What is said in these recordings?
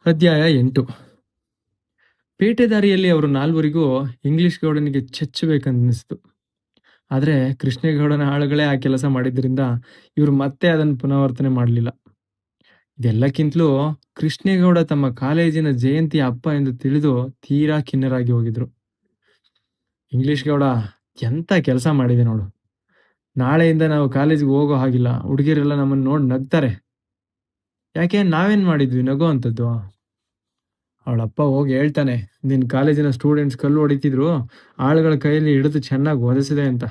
ಅಧ್ಯಾಯ 8. ಪೇಟೆ ದಾರಿಯಲ್ಲಿ ಅವರು ನಾಲ್ವರಿಗೂ ಇಂಗ್ಲಿಷ್ ಗೌಡನಿಗೆ ಚೆಚ್ಚಬೇಕನ್ನಿಸ್ತು. ಆದರೆ ಕೃಷ್ಣೇಗೌಡನ ಆಳುಗಳೇ ಆ ಕೆಲಸ ಮಾಡಿದ್ರಿಂದ ಇವರು ಮತ್ತೆ ಅದನ್ನು ಪುನರಾವರ್ತನೆ ಮಾಡಲಿಲ್ಲ. ಇದೆಲ್ಲಕ್ಕಿಂತಲೂ ಕೃಷ್ಣೇಗೌಡ ತಮ್ಮ ಕಾಲೇಜಿನ ಜಯಂತಿಯ ಅಪ್ಪ ಎಂದು ತಿಳಿದು ತೀರಾ ಖಿನ್ನರಾಗಿ ಹೋಗಿದ್ರು. ಇಂಗ್ಲಿಷ್ ಗೌಡ, ಎಂತ ಕೆಲಸ ಮಾಡಿದೆ ನೋಡು. ನಾಳೆಯಿಂದ ನಾವು ಕಾಲೇಜಿಗೆ ಹೋಗೋ ಹಾಗಿಲ್ಲ. ಹುಡುಗಿರೆಲ್ಲ ನಮ್ಮನ್ನು ನೋಡಿ ನಗ್ತಾರೆ. ಯಾಕೆ, ನಾವೇನ್ ಮಾಡಿದ್ವಿ ನಗೋ ಅಂಥದ್ದು? ಅವಳಪ್ಪ ಹೋಗಿ ಹೇಳ್ತಾನೆ, ನಿನ್ನ ಕಾಲೇಜಿನ ಸ್ಟೂಡೆಂಟ್ಸ್ ಕಲ್ಲು ಹೊಡಿತಿದ್ರು, ಆಳುಗಳ ಕೈಯಲ್ಲಿ ಹಿಡಿದು ಚೆನ್ನಾಗಿ ಒದಿಸಿದೆ ಅಂತ.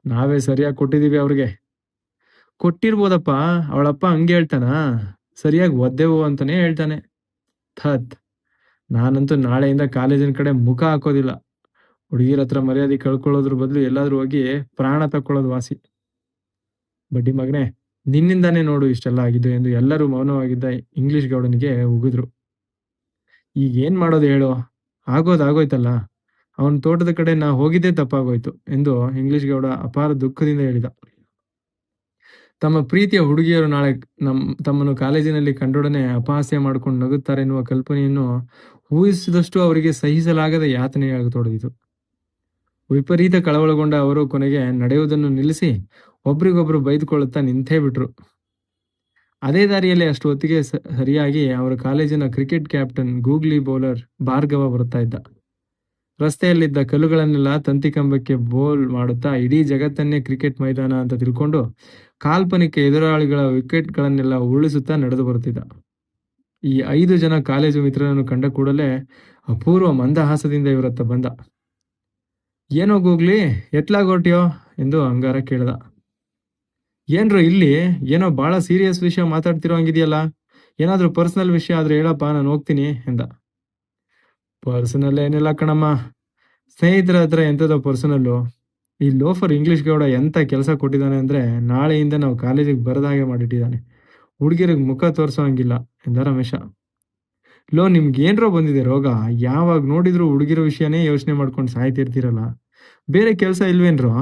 ನಾವೇ ಸರಿಯಾಗಿ ಕೊಟ್ಟಿದೀವಿ ಅವ್ರಿಗೆ. ಕೊಟ್ಟಿರ್ಬೋದಪ್ಪ, ಅವಳಪ್ಪ ಹಂಗೆ ಹೇಳ್ತಾನ? ಸರಿಯಾಗಿ ಒದ್ದೆವು ಅಂತಾನೆ ಹೇಳ್ತಾನೆ. ಥತ್, ನಾನಂತೂ ನಾಳೆಯಿಂದ ಕಾಲೇಜಿನ ಕಡೆ ಮುಖ ಹಾಕೋದಿಲ್ಲ. ಹುಡುಗಿರ ಹತ್ರ ಮರ್ಯಾದೆ ಕಳ್ಕೊಳ್ಳೋದ್ರ ಬದಲು ಎಲ್ಲಾದ್ರೂ ಹೋಗಿ ಪ್ರಾಣ ತಕ್ಕೊಳ್ಳೋದು ವಾಸಿ. ಬಡ್ಡಿ ಮಗನೇ, ನಿನ್ನಿಂದಾನೇ ನೋಡು ಇಷ್ಟೆಲ್ಲ ಆಗಿದ್ದು ಎಂದು ಎಲ್ಲರೂ ಮೌನವಾಗಿದ್ದ ಇಂಗ್ಲಿಷ್ ಗೌಡನಿಗೆ ಉಗಿದ್ರು. ಈಗ ಏನ್ ಮಾಡೋದು ಹೇಳೋ? ಆಗೋಯ್ತಲ್ಲ. ಅವನ ತೋಟದ ಕಡೆ ನಾ ಹೋಗಿದ್ದೇ ತಪ್ಪಾಗೋಯ್ತು ಎಂದು ಇಂಗ್ಲಿಷ್ ಗೌಡ ಅಪಾರ ದುಃಖದಿಂದ ಹೇಳಿದ. ತಮ್ಮ ಪ್ರೀತಿಯ ಹುಡುಗಿಯರು ನಾಳೆ ತಮ್ಮನ್ನು ಕಾಲೇಜಿನಲ್ಲಿ ಕಂಡೊಡನೆ ಅಪಹಾಸ್ಯ ಮಾಡಿಕೊಂಡು ನಗುತ್ತಾರೆ ಎನ್ನುವ ಕಲ್ಪನೆಯನ್ನು ಊಹಿಸಿದಷ್ಟು ಅವರಿಗೆ ಸಹಿಸಲಾಗದ ಯಾತನೆಯಾಗತೊಡಗಿತು. ವಿಪರೀತ ಕಳವಳಗೊಂಡ ಅವರು ಕೊನೆಗೆ ನಡೆಯುವುದನ್ನು ನಿಲ್ಲಿಸಿ ಒಬ್ರಿಗೊಬ್ರು ಬೈದುಕೊಳ್ಳುತ್ತಾ ನಿಂತೇ ಬಿಟ್ರು. ಅದೇ ದಾರಿಯಲ್ಲಿ ಅಷ್ಟು ಹೊತ್ತಿಗೆ ಸರಿಯಾಗಿ ಅವರ ಕಾಲೇಜಿನ cricket captain googly bowler Bhargava ಬರುತ್ತಾ ಇದ್ದ. ರಸ್ತೆಯಲ್ಲಿದ್ದ ಕಲ್ಲುಗಳನ್ನೆಲ್ಲ ತಂತಿ ಕಂಬಕ್ಕೆ ಬೋಲ್ ಮಾಡುತ್ತಾ ಇಡೀ ಜಗತ್ತನ್ನೇ ಕ್ರಿಕೆಟ್ ಮೈದಾನ ಅಂತ ತಿಳ್ಕೊಂಡು ಕಾಲ್ಪನಿಕ ಎದುರಾಳಿಗಳ ವಿಕೆಟ್ಗಳನ್ನೆಲ್ಲ ಉರುಳಿಸುತ್ತಾ ನಡೆದು ಬರುತ್ತಿದ್ದ. ಈ 5 ಜನ ಕಾಲೇಜು ಮಿತ್ರರನ್ನು ಕಂಡ ಕೂಡಲೇ ಅಪೂರ್ವ ಮಂದಹಾಸದಿಂದ ಇವರತ್ತ ಬಂದ. ಏನೋ ಗೂಗ್ಲಿ, ಎತ್ಲಾಗೊಟ್ಟಿಯೋ ಎಂದು ಅಂಗಾರ ಕೇಳ್ದ. ಏನ್ರೋ ಇಲ್ಲಿ ಏನೋ ಬಹಳ ಸೀರಿಯಸ್ ವಿಷಯ ಮಾತಾಡ್ತಿರೋ ಹಂಗಿದೆಯಲ್ಲ, ಏನಾದ್ರೂ ಪರ್ಸನಲ್ ವಿಷಯ ಆದ್ರೆ ಹೇಳಪ್ಪ, ನಾನು ಹೋಗ್ತೀನಿ ಎಂದ. ಪರ್ಸನಲ್ ಏನಿಲ್ಲ ಕಣಮ್ಮ, ಸ್ನೇಹಿತರ ಹತ್ರ ಎಂಥದೋ ಪರ್ಸನಲ್ಲು. ಈ ಲೋಫರ್ ಇಂಗ್ಲಿಷ್ ಗೌಡ ಎಂತ ಕೆಲಸ ಕೊಟ್ಟಿದ್ದಾನೆ ಅಂದ್ರೆ ನಾಳೆಯಿಂದ ನಾವು ಕಾಲೇಜಿಗೆ ಬರದ ಹಾಗೆ ಮಾಡಿಟ್ಟಿದ್ದಾನೆ. ಹುಡುಗಿರಿಗೆ ಮುಖ ತೋರಿಸೋ ಹಂಗಿಲ್ಲ ಎಂದ ರಮೇಶ. ಲೋ, ನಿಮ್ಗೇನ್ರೋ ಬಂದಿದೆ ರೋಗ? ಯಾವಾಗ ನೋಡಿದ್ರು ಹುಡುಗಿರೋ ವಿಷಯನೇ ಯೋಚನೆ ಮಾಡ್ಕೊಂಡು ಸಾಯ್ತಿರ್ತೀರಲ್ಲ, ಬೇರೆ ಕೆಲಸ ಇಲ್ವೇನ್ರೋ?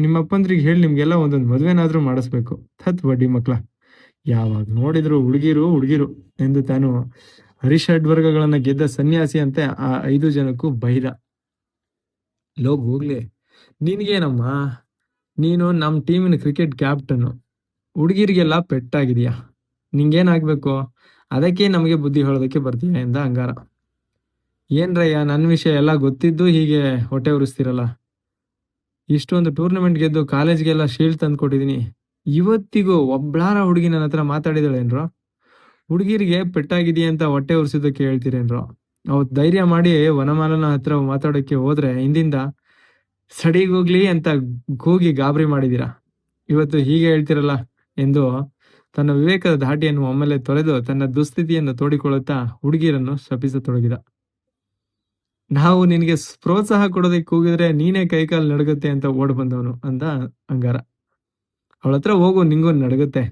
ನಿಮ್ಮಪ್ಪಂದ್ರಿಗೆ ಹೇಳಿ ನಿಮ್ಗೆಲ್ಲ ಒಂದೊಂದು ಮದುವೆನಾದ್ರೂ ಮಾಡಿಸ್ಬೇಕು. ಥತ್ ಬಡ್ಡಿ ಮಕ್ಳ, ಯಾವಾಗ ನೋಡಿದ್ರು ಹುಡುಗಿರು ಎಂದು ತಾನು ಹರಿಷಡ್ ವರ್ಗಗಳನ್ನ ಗೆದ್ದ ಸನ್ಯಾಸಿಯಂತೆ ಆ 5 ಜನಕ್ಕೂ ಬೈದ. ಲೋಗ್ ಹೋಗ್ಲಿ, ನಿನ್ಗೇನಮ್ಮ, ನೀನು ನಮ್ಮ ಟೀಮಿನ ಕ್ರಿಕೆಟ್ ಕ್ಯಾಪ್ಟನ್ನು, ಹುಡುಗಿರಿಗೆಲ್ಲ ಪೆಟ್ಟಾಗಿದೆಯಾ, ನಿಂಗೇನಾಗ್ಬೇಕು? ಅದಕ್ಕೆ ನಮಗೆ ಬುದ್ಧಿ ಹೇಳೋದಕ್ಕೆ ಬರ್ತೀಯ ಎಂದ ಅಂಗಾರ. ಏನ್ರಯ್ಯ, ನನ್ನ ವಿಷಯ ಎಲ್ಲ ಗೊತ್ತಿದ್ದು ಹೀಗೆ ಹೊಟ್ಟೆ ಉರಿಸ್ತಿರಲ್ಲ. ಇಷ್ಟೊಂದು ಟೂರ್ನಮೆಂಟ್ ಗೆದ್ದು ಕಾಲೇಜ್ಗೆಲ್ಲ ಶೀಲ್ಡ್ ತಂದು ಕೊಟ್ಟಿದ್ದೀನಿ. ಇವತ್ತಿಗೂ ಒಬ್ಳಾರ ಹುಡುಗಿ ನನ್ನ ಹತ್ರ ಮಾತಾಡಿದಳೇನ್ರೋ? ಹುಡುಗಿರಿಗೆ ಪೆಟ್ಟಾಗಿದೆಯಾ ಅಂತ ಹೊಟ್ಟೆ ಉರಿಸಿದ್ದಕ್ಕೆ ಹೇಳ್ತೀರೇನ್ರೋ? ಅವತ್ತು ಧೈರ್ಯ ಮಾಡಿ ವನಮಾಲನ ಹತ್ರ ಮಾತಾಡೋಕ್ಕೆ ಹೋದ್ರೆ ಹಿಂದಿಂದ ಸಡಿಗೋಗ್ಲಿ ಅಂತ ಕೂಗಿ ಗಾಬರಿ ಮಾಡಿದೀರಾ. ಇವತ್ತು ಹೀಗೆ ಹೇಳ್ತಿರಲ್ಲ ಎಂದು ತನ್ನ ವಿವೇಕದ ಧಾಟಿಯನ್ನು ಒಮ್ಮೆಲೆ ತೊರೆದು ತನ್ನ ದುಸ್ಥಿತಿಯನ್ನು ತೋಡಿಕೊಳ್ಳುತ್ತಾ ಹುಡುಗಿಯರನ್ನು ಶಪಿಸತೊಡಗಿದ. ನಾವು ನಿನಗೆ ಪ್ರೋತ್ಸಾಹ ಕೊಡೋದಕ್ಕೆ ಕೂಗಿದ್ರೆ ನೀನೇ ಕೈಕಾಲು ನಡುಗುತ್ತೆ ಅಂತ ಓಡ್ ಬಂದವನು ಅಂದ ಅಂಗಾರ. ಅವಳ ಹತ್ರ ಹೋಗು, ನಿಂಗೂ ನಡುಗುತ್ತೆ.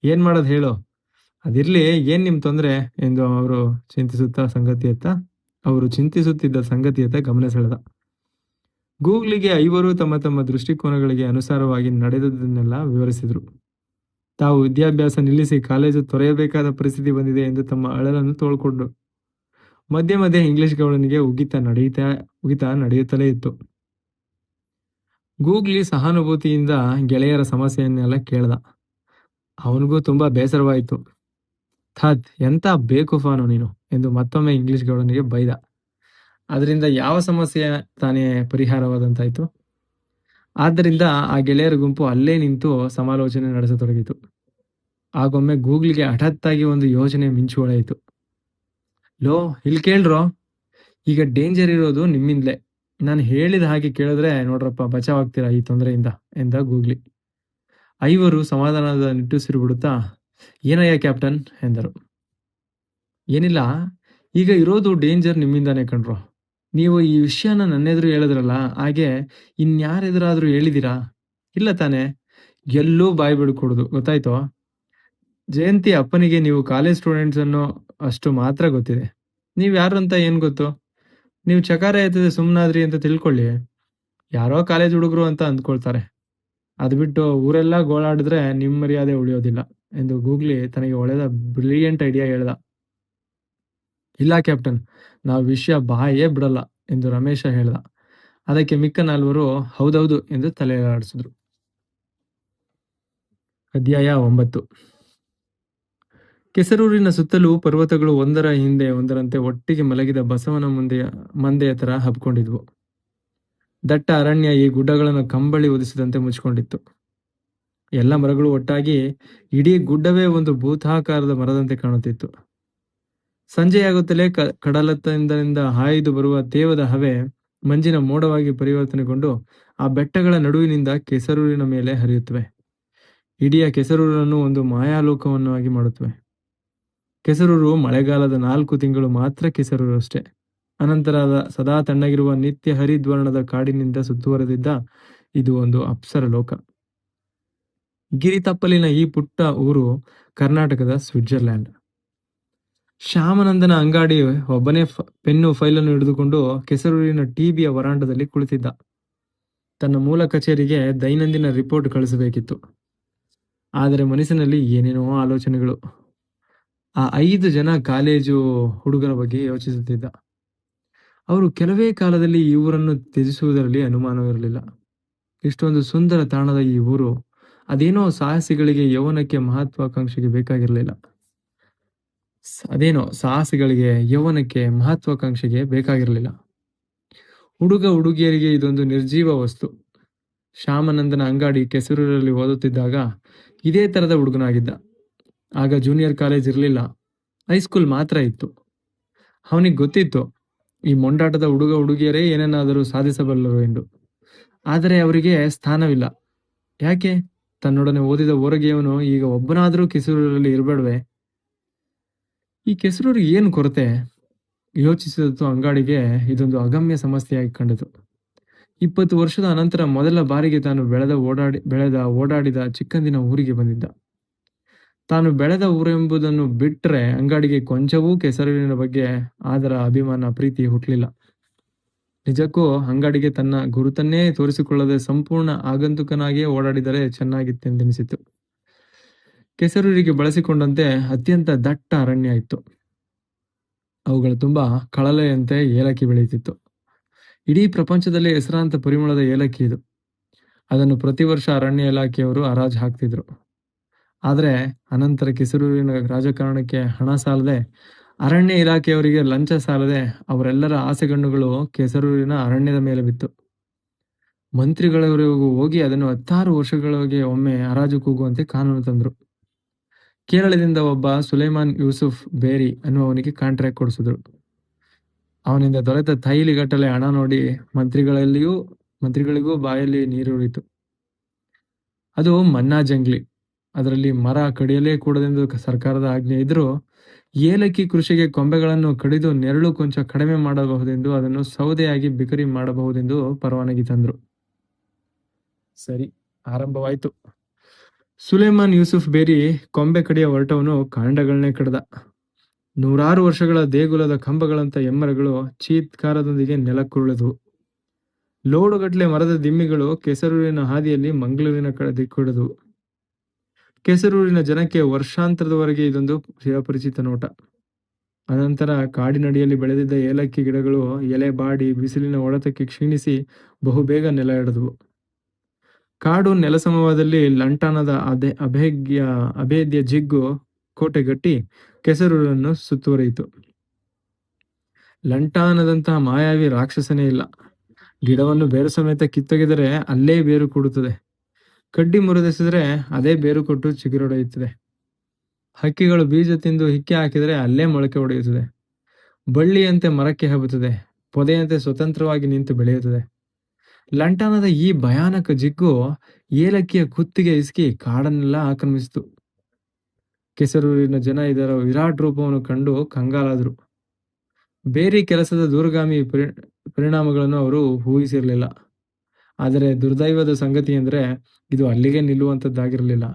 ಏನ್ ಮಾಡೋದು ಹೇಳು? ಅದಿರ್ಲಿ, ಏನ್ ನಿಮ್ ತೊಂದ್ರೆ ಎಂದು ಅವರು ಚಿಂತಿಸುತ್ತಿದ್ದ ಸಂಗತಿಯತ್ತ ಗಮನ ಸೆಳೆದ. ಗೂಗ್ಲಿಗೆ 5 ತಮ್ಮ ತಮ್ಮ ದೃಷ್ಟಿಕೋನಗಳಿಗೆ ಅನುಸಾರವಾಗಿ ನಡೆದದನ್ನೆಲ್ಲ ವಿವರಿಸಿದ್ರು. ತಾವು ವಿದ್ಯಾಭ್ಯಾಸ ನಿಲ್ಲಿಸಿ ಕಾಲೇಜು ತೊರೆಯಬೇಕಾದ ಪರಿಸ್ಥಿತಿ ಬಂದಿದೆ ಎಂದು ತಮ್ಮ ಅಳಲನ್ನು ತೋಳ್ಕೊಂಡ್ರು. ಮಧ್ಯೆ ಮಧ್ಯೆ ಇಂಗ್ಲಿಷ್ ಗೌಡನಿಗೆ ಉಗಿತ ನಡೆಯುತ್ತಲೇ ಇತ್ತು. ಗೂಗ್ಲಿ ಸಹಾನುಭೂತಿಯಿಂದ ಗೆಳೆಯರ ಸಮಸ್ಯೆಯನ್ನೆಲ್ಲ ಕೇಳ್ದ. ಅವನಿಗೂ ತುಂಬಾ ಬೇಸರವಾಯಿತು. ಥತ್, ಎಂತ ಬೇಕುಫಾನು ನೀನು ಎಂದು ಮತ್ತೊಮ್ಮೆ ಇಂಗ್ಲಿಷ್ ಗೌಡನಿಗೆ ಬೈದ. ಅದರಿಂದ ಯಾವ ಸಮಸ್ಯೆ ತಾನೇ ಪರಿಹಾರವಾದಂತಾಯ್ತು? ಆದ್ದರಿಂದ ಆ ಗೆಳೆಯರ ಗುಂಪು ಅಲ್ಲೇ ನಿಂತು ಸಮಾಲೋಚನೆ ನಡೆಸತೊಡಗಿತು. ಆಗೊಮ್ಮೆ ಗೂಗ್ಲಿಗೆ ಹಠಾತ್ತಾಗಿ ಒಂದು ಯೋಚನೆ ಮಿಂಚು ಹೊಳೆಯಿತು. ಲೋ, ಇಲ್ಲಿ ಕೇಳ್ರೋ, ಈಗ ಡೇಂಜರ್ ಇರೋದು ನಿಮ್ಮಿಂದಲೇ. ನಾನು ಹೇಳಿದ ಹಾಗೆ ಕೇಳಿದ್ರೆ ನೋಡ್ರಪ್ಪ, ಬಚಾವಾಗ್ತೀರಾ ಈ ತೊಂದರೆಯಿಂದ ಎಂದ ಗೂಗ್ಲಿ. 5 ಸಮಾಧಾನದ ನಿಟ್ಟುಸಿರು ಬಿಡುತ್ತಾ, ಏನಯ್ಯ ಕ್ಯಾಪ್ಟನ್ ಎಂದರು. ಏನಿಲ್ಲ, ಈಗ ಇರೋದು ಡೇಂಜರ್ ನಿಮ್ಮಿಂದಾನೇ ಕಣ್ರೋ. ನೀವು ಈ ವಿಷಯನ ನನ್ನೆದುರು ಹೇಳಿದ್ರಲ್ಲ, ಹಾಗೆ ಇನ್ಯಾರೆದುರಾದ್ರೂ ಹೇಳಿದಿರಾ? ಇಲ್ಲ ತಾನೆ? ಎಲ್ಲೂ ಬಾಯಿ ಬಿಡ್ಕೊಡುದು, ಗೊತ್ತಾಯ್ತೋ? ಜಯಂತಿ ಅಪ್ಪನಿಗೆ ನೀವು ಕಾಲೇಜ್ ಸ್ಟೂಡೆಂಟ್ಸ್ ಅನ್ನೋ ಅಷ್ಟು ಮಾತ್ರ ಗೊತ್ತಿದೆ. ನೀವ್ ಯಾರು ಅಂತ ಏನ್ ಗೊತ್ತು? ನೀವು ಚಕಾರ ಎತ್ತದೆ ಸುಮ್ಮನಾದ್ರಿ ಅಂತ ತಿಳ್ಕೊಳ್ಳಿ, ಯಾರೋ ಕಾಲೇಜ್ ಹುಡುಗರು ಅಂತ ಅಂದ್ಕೊಳ್ತಾರೆ. ಅದು ಬಿಟ್ಟು ಊರೆಲ್ಲ ಗೋಳಾಡಿದ್ರೆ ನಿಮ್ಮ ಮರ್ಯಾದೆ ಉಳಿಯೋದಿಲ್ಲ ಎಂದು ಗೂಗ್ಲಿ ತನಗೆ ಒಳ್ಳೆದ ಬ್ರಿಲಿಯಂಟ್ ಐಡಿಯಾ ಹೇಳ್ದ. ಇಲ್ಲ ಕ್ಯಾಪ್ಟನ್, ನಾವು ವಿಷಯ ಬಾಯೇ ಬಿಡಲ್ಲ ಎಂದು ರಮೇಶ ಹೇಳ್ದ. ಅದಕ್ಕೆ ಮಿಕ್ಕ ನಾಲ್ವರು ಹೌದೌದು ಎಂದು ತಲೆಯಾಡಿಸಿದ್ರು. ಅಧ್ಯಾಯ 9. ಕೆಸರೂರಿನ ಸುತ್ತಲೂ ಪರ್ವತಗಳು ಒಂದರ ಹಿಂದೆ ಒಂದರಂತೆ ಒಟ್ಟಿಗೆ ಮಲಗಿದ ಬಸವನ ಮಂದೆಯ ತರ ಹಬ್ಕೊಂಡಿದ್ವು. ದಟ್ಟ ಅರಣ್ಯ ಈ ಗುಡ್ಡಗಳನ್ನು ಕಂಬಳಿ ಒದಿಸಿದಂತೆ ಮುಚ್ಚಿಕೊಂಡಿತ್ತು. ಎಲ್ಲ ಮರಗಳು ಒಟ್ಟಾಗಿ ಇಡೀ ಗುಡ್ಡವೇ ಒಂದು ಭೂತಾಕಾರದ ಮರದಂತೆ ಕಾಣುತ್ತಿತ್ತು. ಸಂಜೆಯಾಗುತ್ತಲೇ ಕಡಲತ್ತಿಂದ ಹಾಯ್ದು ಬರುವ ತೇವದ ಹವೆ ಮಂಜಿನ ಮೋಡವಾಗಿ ಪರಿವರ್ತನೆಗೊಂಡು ಆ ಬೆಟ್ಟಗಳ ನಡುವಿನಿಂದ ಕೆಸರೂರಿನ ಮೇಲೆ ಹರಿಯುತ್ತವೆ. ಇಡೀ ಕೆಸರೂರನ್ನು ಒಂದು ಮಾಯಾಲೋಕವನ್ನಾಗಿ ಮಾಡುತ್ತವೆ. ಕೆಸರೂರು ಮಳೆಗಾಲದ 4 ತಿಂಗಳು ಮಾತ್ರ ಕೆಸರೂರು ಅಷ್ಟೇ. ಅನಂತರ ಸದಾ ತಣ್ಣಗಿರುವ ನಿತ್ಯ ಹರಿದ್ವರ್ಣದ ಕಾಡಿನಿಂದ ಸುತ್ತುವರೆದಿದ್ದ ಇದು ಒಂದು ಅಪ್ಸರ ಲೋಕ. ಗಿರಿತಪ್ಪಲಿನ ಈ ಪುಟ್ಟ ಊರು ಕರ್ನಾಟಕದ ಸ್ವಿಟ್ಜರ್ಲ್ಯಾಂಡ್. ಶ್ಯಾಮಾನಂದನ ಅಂಗಾಡಿ ಒಬ್ಬನೇ ಪೆನ್ನು ಫೈಲನ್ನು ಹಿಡಿದುಕೊಂಡು ಕೆಸರೂರಿನ ಟಿಬಿಯ ವರಾಂಡದಲ್ಲಿ ಕುಳಿತಿದ್ದ. ತನ್ನ ಮೂಲ ಕಚೇರಿಗೆ ದೈನಂದಿನ ರಿಪೋರ್ಟ್ ಕಳಿಸಬೇಕಿತ್ತು. ಆದರೆ ಮನಸ್ಸಿನಲ್ಲಿ ಏನೇನೋ ಆಲೋಚನೆಗಳು. ಆ 5 ಜನ ಕಾಲೇಜು ಹುಡುಗರ ಬಗ್ಗೆ ಯೋಚಿಸುತ್ತಿದ್ದ. ಅವರು ಕೆಲವೇ ಕಾಲದಲ್ಲಿ ಈ ಊರನ್ನು ತ್ಯಜಿಸುವುದರಲ್ಲಿ ಅನುಮಾನವಿರಲಿಲ್ಲ. ಇಷ್ಟೊಂದು ಸುಂದರ ತಾಣದ ಈ ಊರು ಅದೇನೋ ಸಾಹಸಿಗಳಿಗೆ ಯೌವನಕ್ಕೆ ಮಹತ್ವಾಕಾಂಕ್ಷೆಗೆ ಬೇಕಾಗಿರಲಿಲ್ಲ. ಹುಡುಗ ಹುಡುಗಿಯರಿಗೆ ಇದೊಂದು ನಿರ್ಜೀವ ವಸ್ತು. ಶ್ಯಾಮಾನಂದನ ಅಂಗಾಡಿ ಕೆಸರೂರಲ್ಲಿ ಓದುತ್ತಿದ್ದಾಗ ಇದೇ ತರದ ಹುಡುಗನಾಗಿದ್ದ. ಆಗ ಜೂನಿಯರ್ ಕಾಲೇಜ್ ಇರಲಿಲ್ಲ, ಹೈಸ್ಕೂಲ್ ಮಾತ್ರ ಇತ್ತು. ಅವನಿಗೆ ಗೊತ್ತಿತ್ತು ಈ ಮೊಂಡಾಟದ ಹುಡುಗ ಹುಡುಗಿಯರೇ ಏನನ್ನಾದರೂ ಸಾಧಿಸಬಲ್ಲರು ಎಂದು. ಆದರೆ ಅವರಿಗೆ ಸ್ಥಾನವಿಲ್ಲ. ಯಾಕೆ? ತನ್ನೊಡನೆ ಓದಿದ ಓರಗೆಯವನು ಈಗ ಒಬ್ಬನಾದರೂ ಕೆಸರೂರಲ್ಲಿ ಇರಬೇಡವೆ? ಈ ಕೆಸರೂರಿಗೆ ಏನು ಕೊರತೆ? ಯೋಚಿಸಿದತ್ತು ಅಂಗಾಡಿಗೆ ಇದೊಂದು ಅಗಮ್ಯ ಸಮಸ್ಯೆಯಾಗಿ ಕಂಡಿತು. 20 ವರ್ಷದ ಅನಂತರ ಮೊದಲ ಬಾರಿಗೆ ತಾನು ಓಡಾಡಿದ ಚಿಕ್ಕಂದಿನ ಊರಿಗೆ ಬಂದಿದ್ದ. ತಾನು ಬೆಳೆದ ಊರೆಂಬುದನ್ನು ಬಿಟ್ಟರೆ ಅಂಗಾಡಿಗೆ ಕೊಂಚವೂ ಕೆಸರೂರಿನ ಬಗ್ಗೆ ಆದರ ಅಭಿಮಾನ ಪ್ರೀತಿ ಹುಟ್ಟಲಿಲ್ಲ. ನಿಜಕ್ಕೂ ಅಂಗಾಡಿಗೆ ತನ್ನ ಗುರುತನ್ನೇ ತೋರಿಸಿಕೊಳ್ಳದೆ ಸಂಪೂರ್ಣ ಆಗಂತುಕನಾಗಿಯೇ ಓಡಾಡಿದರೆ ಚೆನ್ನಾಗಿತ್ತೆಂದೆನಿಸಿತು. ಕೆಸರೂರಿಗೆ ಬಳಸಿಕೊಂಡಂತೆ ಅತ್ಯಂತ ದಟ್ಟ ಅರಣ್ಯ ಇತ್ತು. ಅವುಗಳ ತುಂಬ ಕಳಲೆಯಂತೆ ಏಲಕ್ಕಿ ಬೆಳೆಯುತ್ತಿತ್ತು. ಇಡೀ ಪ್ರಪಂಚದಲ್ಲಿ ಹೆಸರಾಂತ ಪರಿಮಳದ ಏಲಕ್ಕಿ ಇದು. ಅದನ್ನು ಪ್ರತಿ ವರ್ಷ ಅರಣ್ಯ ಇಲಾಖೆಯವರು ಹರಾಜು ಹಾಕ್ತಿದ್ರು. ಆದರೆ ಅನಂತರ ಕೆಸರೂರಿನ ರಾಜಕಾರಣಕ್ಕೆ ಹಣ ಸಾಲದೆ, ಅರಣ್ಯ ಇಲಾಖೆಯವರಿಗೆ ಲಂಚ ಸಾಲದೆ ಅವರೆಲ್ಲರ ಆಸೆಗಣ್ಣುಗಳು ಕೆಸರೂರಿನ ಅರಣ್ಯದ ಮೇಲೆ ಬಿತ್ತು. ಮಂತ್ರಿಗಳವರೆಗೂ ಹೋಗಿ ಅದನ್ನು 16 ವರ್ಷಗಳಿಗೆ ಒಮ್ಮೆ ಹರಾಜು ಕೂಗುವಂತೆ ಕಾನೂನು ತಂದರು. ಕೇರಳದಿಂದ ಒಬ್ಬ ಸುಲೈಮಾನ್ ಯೂಸುಫ್ ಬೇರಿ ಅನ್ನುವವನಿಗೆ ಕಾಂಟ್ರಾಕ್ಟ್ ಕೊಡಿಸಿದ್ರು. ಅವನಿಂದ ದೊರೆತ ತೈಲಿಗಟ್ಟಲೆ ಹಣ ನೋಡಿ ಮಂತ್ರಿಗಳಿಗೂ ಬಾಯಲ್ಲಿ ನೀರುರಿತು. ಅದು ಮನ್ನಾ ಜಂಗ್ಲಿ. ಅದರಲ್ಲಿ ಮರ ಕಡಿಯಲೇ ಕೂಡದೆಂದು ಸರ್ಕಾರದ ಆಜ್ಞೆ ಇದ್ರೂ ಏಲಕ್ಕಿ ಕೃಷಿಗೆ ಕೊಂಬೆಗಳನ್ನು ಕಡಿದು ನೆರಳು ಕೊಂಚ ಕಡಿಮೆ ಮಾಡಬಹುದೆಂದು, ಅದನ್ನು ಸೌದೆಯಾಗಿ ಬಿಕರಿ ಮಾಡಬಹುದೆಂದು ಪರವಾನಗಿ ತಂದ್ರು. ಸರಿ, ಆರಂಭವಾಯಿತು. ಸುಲೇಮಾನ್ ಯೂಸುಫ್ ಬೇರಿ ಕೊಂಬೆ ಕಡಿಯ ಹೊರಟವನು ಕಾಂಡಗಳನ್ನೇ ಕಡ್ದ. 100 ವರ್ಷಗಳ ದೇಗುಲದ ಕಂಬಗಳಂತ ಎಮ್ಮರಗಳು ಚೀತ್ಕಾರದೊಂದಿಗೆ ನೆಲಕ್ಕುರುಳಿದವು. ಲೋಡುಗಟ್ಲೆ ಮರದ ದಿಮ್ಮಿಗಳು ಕೆಸರೂರಿನ ಹಾದಿಯಲ್ಲಿ ಮಂಗಳೂರಿನ ಕಡೆ ದಿಕ್ಕಿಡಿದವು. ಕೆಸರೂರಿನ ಜನಕ್ಕೆ ವರ್ಷಾಂತರದವರೆಗೆ ಇದೊಂದು ಚಿರಪರಿಚಿತ ನೋಟ. ಅನಂತರ ಕಾಡಿನಡಿಯಲ್ಲಿ ಬೆಳೆದಿದ್ದ ಏಲಕ್ಕಿ ಗಿಡಗಳು ಎಲೆ ಬಾಡಿ ಬಿಸಿಲಿನ ಹೊಡೆತಕ್ಕೆ ಕ್ಷೀಣಿಸಿ ಬಹುಬೇಗ ನೆಲ ಹಿಡಿದವು. ಕಾಡು ನೆಲಸಮವಾದಲ್ಲಿ ಲಂಟಾನದ ಅಭೇದ್ಯ ಜಿಗ್ಗು ಕೋಟೆಗಟ್ಟಿ ಕೆಸರೂರನ್ನು ಸುತ್ತುವರಿಯಿತು. ಲಂಟಾನದಂತಹ ಮಾಯಾವಿ ರಾಕ್ಷಸನೇ ಇಲ್ಲ. ಗಿಡವನ್ನು ಬೇರು ಸಮೇತ ಕಿತ್ತೊಗೆದರೆ ಅಲ್ಲೇ ಬೇರು ಕೂಡುತ್ತದೆ. ಕಡ್ಡಿ ಮುರಿದೆಸೆದರೆ ಅದೇ ಬೇರು ಕೊಟ್ಟು ಚಿಗುರೊಡೆಯುತ್ತದೆ. ಹಕ್ಕಿಗಳು ಬೀಜ ತಿಂದು ಹಿಕ್ಕೆ ಹಾಕಿದರೆ ಅಲ್ಲೇ ಮೊಳಕೆ ಹೊಡೆಯುತ್ತದೆ. ಬಳ್ಳಿಯಂತೆ ಮರಕ್ಕೆ ಹಬ್ಬುತ್ತದೆ. ಪೊದೆಯಂತೆ ಸ್ವತಂತ್ರವಾಗಿ ನಿಂತು ಬೆಳೆಯುತ್ತದೆ. ಲಂಟಾನದ ಈ ಭಯಾನಕ ಜಿಗ್ಗು ಏಲಕ್ಕಿಯ ಕುತ್ತಿಗೆ ಇಸುಕಿ ಕಾಡನ್ನೆಲ್ಲ ಆಕ್ರಮಿಸಿತು. ಕೆಸರೂರಿನ ಜನ ಇದರ ವಿರಾಟ್ ರೂಪವನ್ನು ಕಂಡು ಕಂಗಾಲಾದರು. ಬೇರೆ ಕೆಲಸದ ದೂರಗಾಮಿ ಪರಿಣಾಮಗಳನ್ನು ಅವರು ಊಹಿಸಿರಲಿಲ್ಲ. ಆದರೆ ದುರ್ದೈವದ ಸಂಗತಿ ಎಂದರೆ ಇದು ಅಲ್ಲಿಗೆ ನಿಲ್ಲುವಂಥದ್ದಾಗಿರಲಿಲ್ಲ.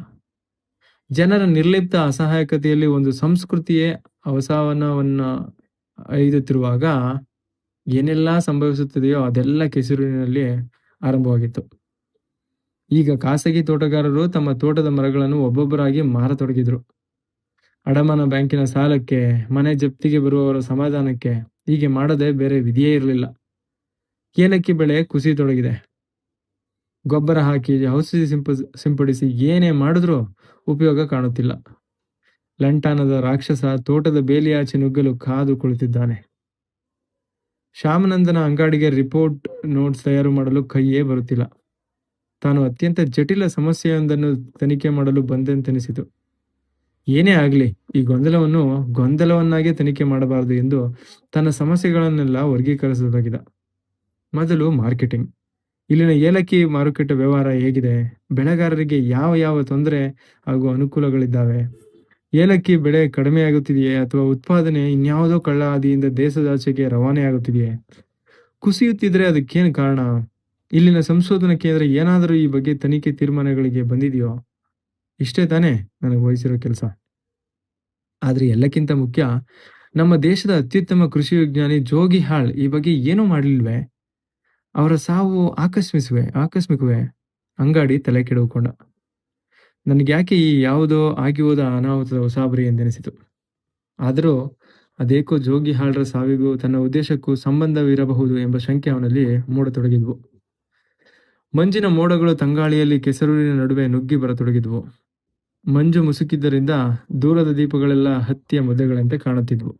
ಜನರ ನಿರ್ಲಿಪ್ತ ಅಸಹಾಯಕತೆಯಲ್ಲಿ ಒಂದು ಸಂಸ್ಕೃತಿಯೇ ಅವಸಾನವನ್ನ ಐದುತ್ತಿರುವಾಗ ಏನೆಲ್ಲ ಸಂಭವಿಸುತ್ತದೆಯೋ ಅದೆಲ್ಲ ಕೆಸರೂರಿನಲ್ಲಿ ಆರಂಭವಾಗಿತ್ತು. ಈಗ ಖಾಸಗಿ ತೋಟಗಾರರು ತಮ್ಮ ತೋಟದ ಮರಗಳನ್ನು ಒಬ್ಬೊಬ್ಬರಾಗಿ ಮಾರತೊಡಗಿದ್ರು. ಅಡಮಾನ ಬ್ಯಾಂಕಿನ ಸಾಲಕ್ಕೆ, ಮನೆ ಜಪ್ತಿಗೆ ಬರುವವರ ಸಮಾಧಾನಕ್ಕೆ ಹೀಗೆ ಮಾಡದೆ ಬೇರೆ ವಿಧಿಯೇ ಇರಲಿಲ್ಲ. ಏಲಕ್ಕಿ ಬೆಳೆ ಕುಸಿಯತೊಡಗಿದೆ. ಗೊಬ್ಬರ ಹಾಕಿ, ಔಷಧಿ ಸಿಂಪಡಿಸಿ ಏನೇ ಮಾಡಿದ್ರೂ ಉಪಯೋಗ ಕಾಣುತ್ತಿಲ್ಲ. ಲಂಟಾನದ ರಾಕ್ಷಸ ತೋಟದ ಬೇಲಿಯಾಚೆ ನುಗ್ಗಲು ಕಾದು ಕುಳಿತಿದ್ದಾನೆ. ಶ್ಯಾಮನಂದನ ಅಂಗಡಿಗೆ ರಿಪೋರ್ಟ್ ನೋಟ್ಸ್ ತಯಾರು ಮಾಡಲು ಕೈಯೇ ಬರುತ್ತಿಲ್ಲ. ತಾನು ಅತ್ಯಂತ ಜಟಿಲ ಸಮಸ್ಯೆಯೊಂದನ್ನು ತನಿಖೆ ಮಾಡಲು ಬಂದೆಂತೆನಿಸಿತು. ಏನೇ ಆಗಲಿ, ಈ ಗೊಂದಲವನ್ನಾಗಿ ತನಿಖೆ ಮಾಡಬಾರದು ಎಂದು ತನ್ನ ಸಮಸ್ಯೆಗಳನ್ನೆಲ್ಲ ವರ್ಗೀಕರಿಸತೊಡಗಿದ. ಮೊದಲು ಮಾರ್ಕೆಟಿಂಗ್. ಇಲ್ಲಿನ ಏಲಕ್ಕಿ ಮಾರುಕಟ್ಟೆ ವ್ಯವಹಾರ ಹೇಗಿದೆ? ಬೆಳೆಗಾರರಿಗೆ ಯಾವ ಯಾವ ತೊಂದರೆ ಹಾಗೂ ಅನುಕೂಲಗಳಿದ್ದಾವೆ? ಏಲಕ್ಕಿ ಬೆಳೆ ಕಡಿಮೆಯಾಗುತ್ತಿದೆಯೇ ಅಥವಾ ಉತ್ಪಾದನೆ ಇನ್ಯಾವುದೋ ಕಳ್ಳ ಹಾದಿಯಿಂದ ದೇಶದಾಚೆಗೆ ರವಾನೆಯಾಗುತ್ತಿದೆಯೇ? ಕುಸಿಯುತ್ತಿದ್ರೆ ಅದಕ್ಕೇನು ಕಾರಣ? ಇಲ್ಲಿನ ಸಂಶೋಧನಾ ಕೇಂದ್ರ ಏನಾದರೂ ಈ ಬಗ್ಗೆ ತನಿಖೆ ತೀರ್ಮಾನಗಳಿಗೆ ಬಂದಿದೆಯೋ? ಇಷ್ಟೇ ತಾನೇ ನನಗೆ ವಹಿಸಿರೋ ಕೆಲಸ. ಆದರೆ ಎಲ್ಲಕ್ಕಿಂತ ಮುಖ್ಯ, ನಮ್ಮ ದೇಶದ ಅತ್ಯುತ್ತಮ ಕೃಷಿ ವಿಜ್ಞಾನಿ ಜೋಗಿ ಹಾಳ್ ಈ ಬಗ್ಗೆ ಏನೂ ಮಾಡಲಿಲ್ವೇ? ಅವರ ಸಾವು ಆಕಸ್ಮಿಕವೇ? ಅಂಗಡಿ ತಲೆ ಕೆಡವುಕೊಂಡ. ನನಗ್ಯಾಕೆ ಈ ಯಾವುದೋ ಆಗಿ ಹೋದ ಅನಾಹುತದ ಉಸಾಬರಿ ಎಂದೆನಿಸಿತು. ಆದರೂ ಅದೇಕೋ ಜೋಗಿ ಹಾಳ್ರ ಸಾವಿಗೂ ತನ್ನ ಉದ್ದೇಶಕ್ಕೂ ಸಂಬಂಧವಿರಬಹುದು ಎಂಬ ಶಂಕೆ ಅವನಲ್ಲಿ ಮೂಡತೊಡಗಿದ್ವು. ಮಂಜಿನ ಮೋಡಗಳು ತಂಗಾಳಿಯಲ್ಲಿ ಕೆಸರೂರಿನ ನಡುವೆ ನುಗ್ಗಿ ಬರತೊಡಗಿದ್ವು. ಮಂಜು ಮುಸುಕಿದ್ದರಿಂದ ದೂರದ ದೀಪಗಳೆಲ್ಲ ಹತ್ತಿಯ ಮುದ್ದೆಗಳಂತೆ ಕಾಣುತ್ತಿದ್ವು.